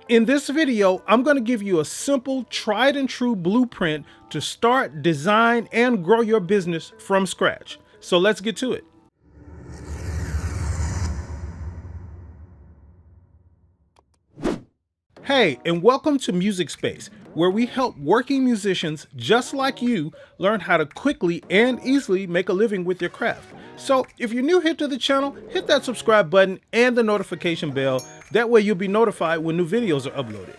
In this video, I'm going to give you a simple, tried and true blueprint to start, design, and grow your business from scratch. So let's get to it. Hey, and welcome to Music Space, where we help working musicians just like you learn how to quickly and easily make a living with your craft. So if you're new here to the channel, hit that subscribe button and the notification bell. That way you'll be notified when new videos are uploaded.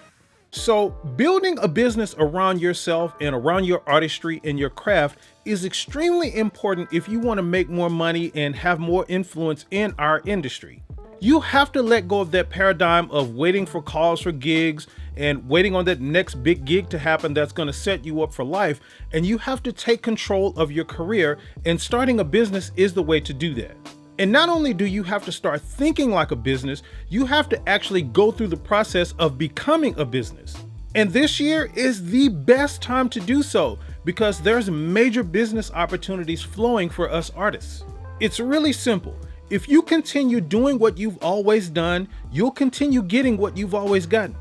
So building a business around yourself and around your artistry and your craft is extremely important if you want to make more money and have more influence in our industry. You have to let go of that paradigm of waiting for calls for gigs and waiting on that next big gig to happen that's going to set you up for life. And you have to take control of your career, and starting a business is the way to do that. And not only do you have to start thinking like a business, you have to actually go through the process of becoming a business. And this year is the best time to do so because there's major business opportunities flowing for us artists. It's really simple. If you continue doing what you've always done, you'll continue getting what you've always gotten.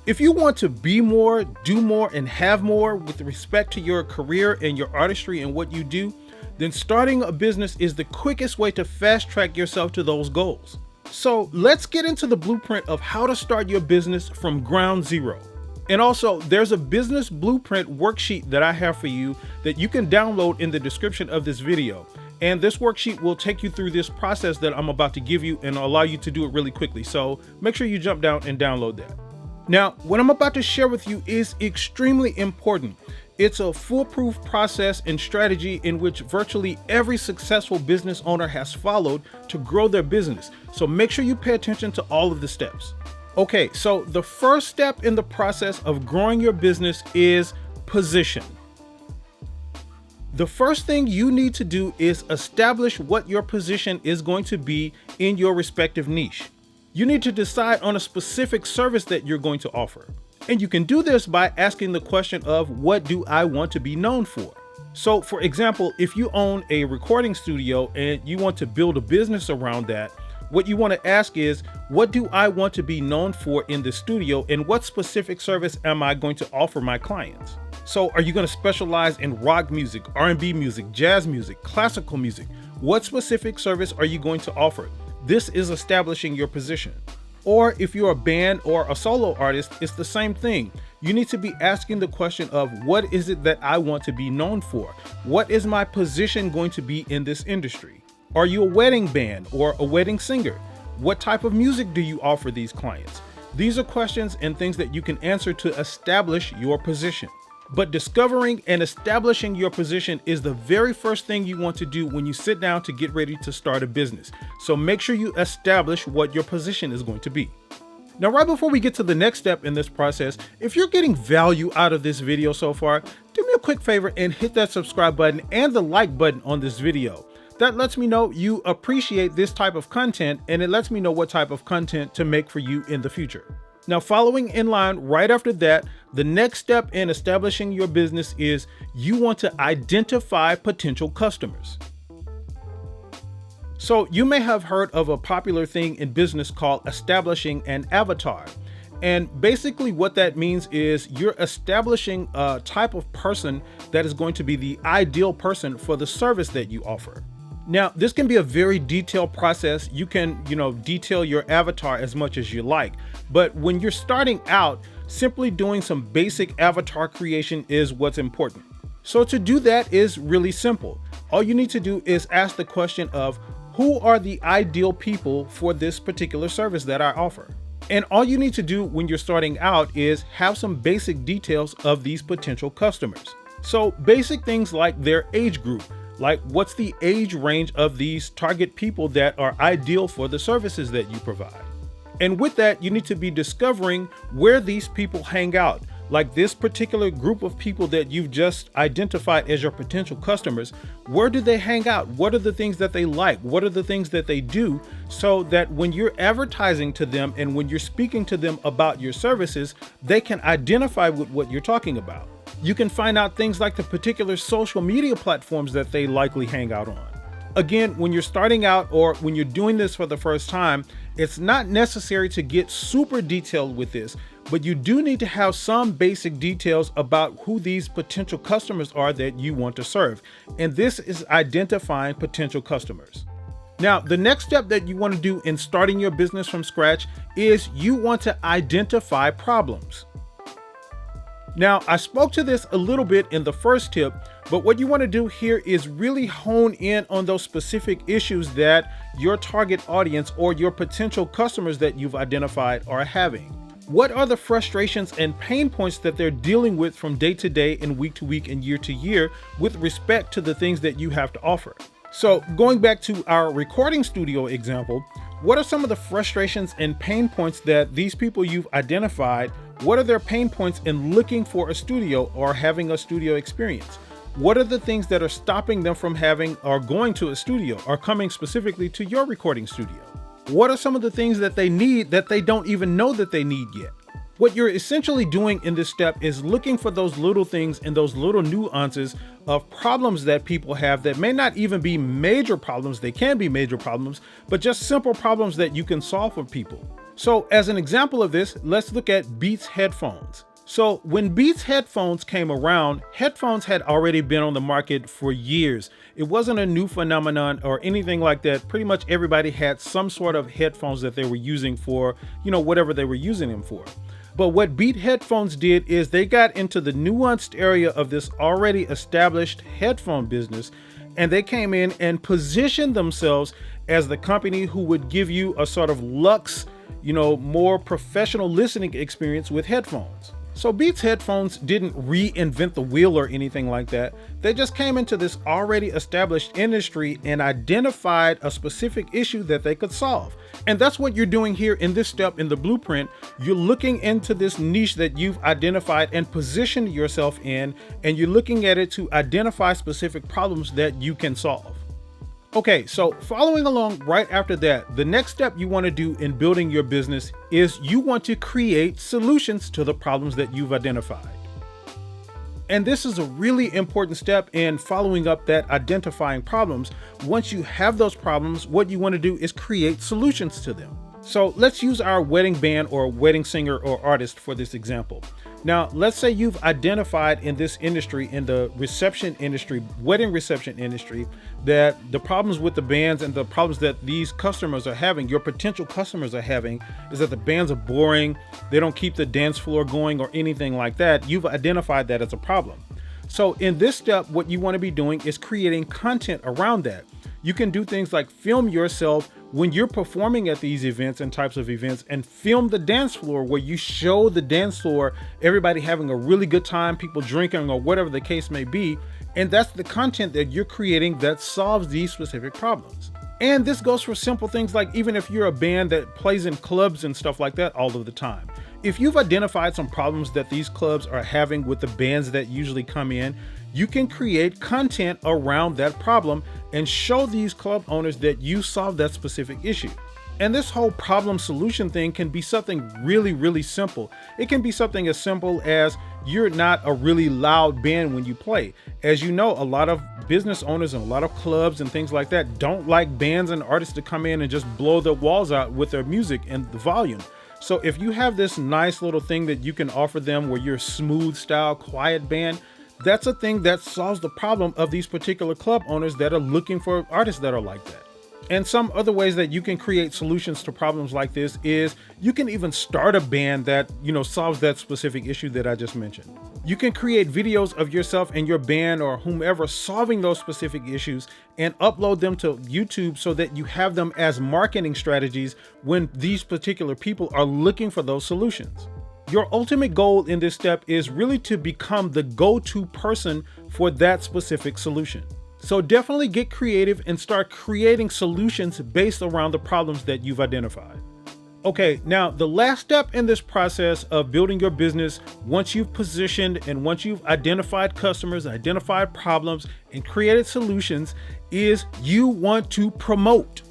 If you want to be more, do more, and have more with respect to your career and your artistry and what you do, then starting a business is the quickest way to fast track yourself to those goals. So let's get into the blueprint of how to start your business from ground zero. And also, there's a business blueprint worksheet that I have for you that you can download in the description of this video. And this worksheet will take you through this process that I'm about to give you and allow you to do it really quickly. So make sure you jump down and download that. Now, what I'm about to share with you is extremely important. It's a foolproof process and strategy in which virtually every successful business owner has followed to grow their business. So make sure you pay attention to all of the steps. Okay, so the first step in the process of growing your business is position. The first thing you need to do is establish what your position is going to be in your respective niche. You need to decide on a specific service that you're going to offer. And you can do this by asking the question of, what do I want to be known for? So for example, if you own a recording studio and you want to build a business around that, what you want to ask is, what do I want to be known for in the studio, and what specific service am I going to offer my clients? So are you going to specialize in rock music, R&B music, jazz music, classical music? What specific service are you going to offer? This is establishing your position. Or if you're a band or a solo artist, it's the same thing. You need to be asking the question of, what is it that I want to be known for? What is my position going to be in this industry? Are you a wedding band or a wedding singer? What type of music do you offer these clients? These are questions and things that you can answer to establish your position. But discovering and establishing your position is the very first thing you want to do when you sit down to get ready to start a business. So make sure you establish what your position is going to be. Now, right before we get to the next step in this process, if you're getting value out of this video so far, do me a quick favor and hit that subscribe button and the like button on this video. That lets me know you appreciate this type of content, and it lets me know what type of content to make for you in the future. Now, following in line right after that, the next step in establishing your business is you want to identify potential customers. So you may have heard of a popular thing in business called establishing an avatar. And basically what that means is you're establishing a type of person that is going to be the ideal person for the service that you offer. Now, this can be a very detailed process. You can, detail your avatar as much as you like. But when you're starting out, simply doing some basic avatar creation is what's important. So to do that is really simple. All you need to do is ask the question of, who are the ideal people for this particular service that I offer? And all you need to do when you're starting out is have some basic details of these potential customers. So basic things like their age group. Like, what's the age range of these target people that are ideal for the services that you provide? And with that, you need to be discovering where these people hang out. Like this particular group of people that you've just identified as your potential customers, where do they hang out? What are the things that they like? What are the things that they do? So that when you're advertising to them and when you're speaking to them about your services, they can identify with what you're talking about. You can find out things like the particular social media platforms that they likely hang out on. Again, when you're starting out or when you're doing this for the first time, it's not necessary to get super detailed with this, but you do need to have some basic details about who these potential customers are that you want to serve. And this is identifying potential customers. Now, the next step that you want to do in starting your business from scratch is you want to identify problems. Now, I spoke to this a little bit in the first tip, but what you want to do here is really hone in on those specific issues that your target audience or your potential customers that you've identified are having. What are the frustrations and pain points that they're dealing with from day to day and week to week and year to year with respect to the things that you have to offer? So going back to our recording studio example, what are some of the frustrations and pain points that these people you've identified? What are their pain points in looking for a studio or having a studio experience? What are the things that are stopping them from having or going to a studio or coming specifically to your recording studio? What are some of the things that they need that they don't even know that they need yet? What you're essentially doing in this step is looking for those little things and those little nuances of problems that people have that may not even be major problems. They can be major problems, but just simple problems that you can solve for people. So as an example of this, let's look at Beats headphones. So when Beats headphones came around, headphones had already been on the market for years. It wasn't a new phenomenon or anything like that. Pretty much everybody had some sort of headphones that they were using for, whatever they were using them for. But what Beat headphones did is they got into the nuanced area of this already established headphone business, and they came in and positioned themselves as the company who would give you a sort of luxe, more professional listening experience with headphones. So Beats headphones didn't reinvent the wheel or anything like that. They just came into this already established industry and identified a specific issue that they could solve. And that's what you're doing here in this step in the blueprint. You're looking into this niche that you've identified and positioned yourself in, and you're looking at it to identify specific problems that you can solve. Okay, so following along right after that, the next step you want to do in building your business is you want to create solutions to the problems that you've identified. And this is a really important step in following up that identifying problems. Once you have those problems, what you want to do is create solutions to them. So let's use our wedding band or wedding singer or artist for this example. Now, let's say you've identified in this industry, in the reception industry, wedding reception industry, that the problems with the bands and the problems that these customers are having, your potential customers are having, is that the bands are boring, they don't keep the dance floor going or anything like that. You've identified that as a problem. So in this step, what you want to be doing is creating content around that. You can do things like film yourself when you're performing at these events and types of events, and film the dance floor where you show the dance floor, everybody having a really good time, people drinking or whatever the case may be. And that's the content that you're creating that solves these specific problems. And this goes for simple things like even if you're a band that plays in clubs and stuff like that all of the time. If you've identified some problems that these clubs are having with the bands that usually come in, you can create content around that problem and show these club owners that you solved that specific issue. And this whole problem solution thing can be something really, really simple. It can be something as simple as you're not a really loud band when you play. As you know, a lot of business owners and a lot of clubs and things like that don't like bands and artists to come in and just blow the walls out with their music and the volume. So if you have this nice little thing that you can offer them where you're a smooth style, quiet band, that's a thing that solves the problem of these particular club owners that are looking for artists that are like that. And some other ways that you can create solutions to problems like this is you can even start a band that, solves that specific issue that I just mentioned. You can create videos of yourself and your band or whomever solving those specific issues and upload them to YouTube so that you have them as marketing strategies when these particular people are looking for those solutions. Your ultimate goal in this step is really to become the go-to person for that specific solution. So definitely get creative and start creating solutions based around the problems that you've identified. Okay, now the last step in this process of building your business, once you've positioned and once you've identified customers, identified problems, and created solutions, is you want to promote.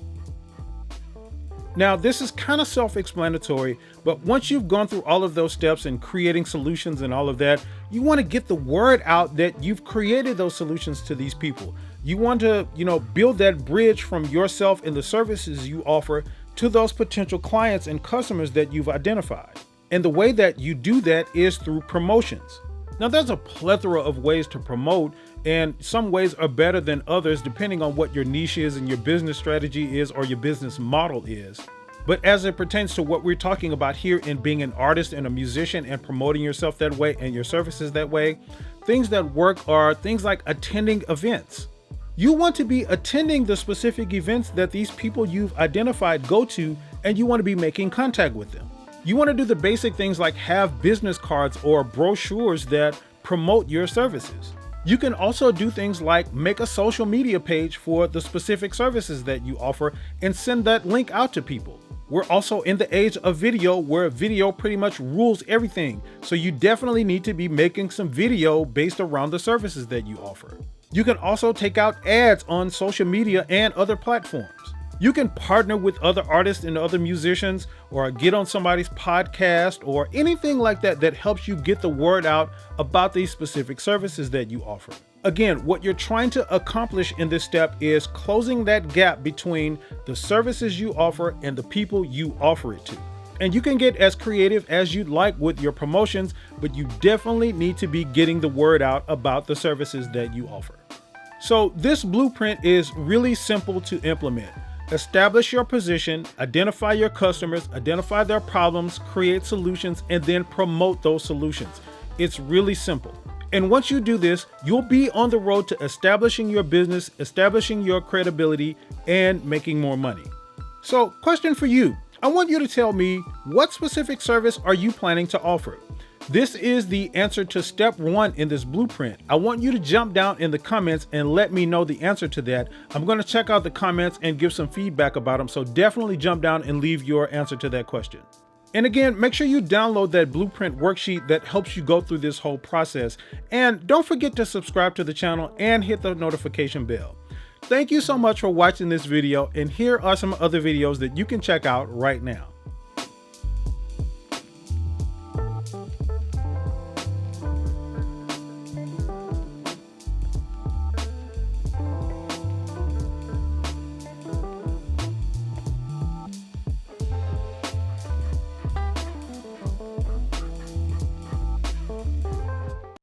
Now, this is kind of self-explanatory, but once you've gone through all of those steps and creating solutions and all of that, you want to get the word out that you've created those solutions to these people. You want to, build that bridge from yourself and the services you offer to those potential clients and customers that you've identified. And the way that you do that is through promotions. Now, there's a plethora of ways to promote, and some ways are better than others depending on what your niche is and your business strategy is or your business model is. But as it pertains to what we're talking about here in being an artist and a musician and promoting yourself that way and your services that way, things that work are things like attending events. You want to be attending the specific events that these people you've identified go to, and you want to be making contact with them. You want to do the basic things like have business cards or brochures that promote your services. You can also do things like make a social media page for the specific services that you offer and send that link out to people. We're also in the age of video where video pretty much rules everything. So you definitely need to be making some video based around the services that you offer. You can also take out ads on social media and other platforms. You can partner with other artists and other musicians or get on somebody's podcast or anything like that that helps you get the word out about these specific services that you offer. Again, what you're trying to accomplish in this step is closing that gap between the services you offer and the people you offer it to. And you can get as creative as you'd like with your promotions, but you definitely need to be getting the word out about the services that you offer. So this blueprint is really simple to implement. Establish your position, identify your customers, identify their problems, create solutions, and then promote those solutions. It's really simple. And once you do this, you'll be on the road to establishing your business, establishing your credibility, and making more money. So, question for you. I want you to tell me, what specific service are you planning to offer? This is the answer to step 1 in this blueprint. I want you to jump down in the comments and let me know the answer to that. I'm going to check out the comments and give some feedback about them. So definitely jump down and leave your answer to that question. And again, make sure you download that blueprint worksheet that helps you go through this whole process. And don't forget to subscribe to the channel and hit the notification bell. Thank you so much for watching this video. And here are some other videos that you can check out right now.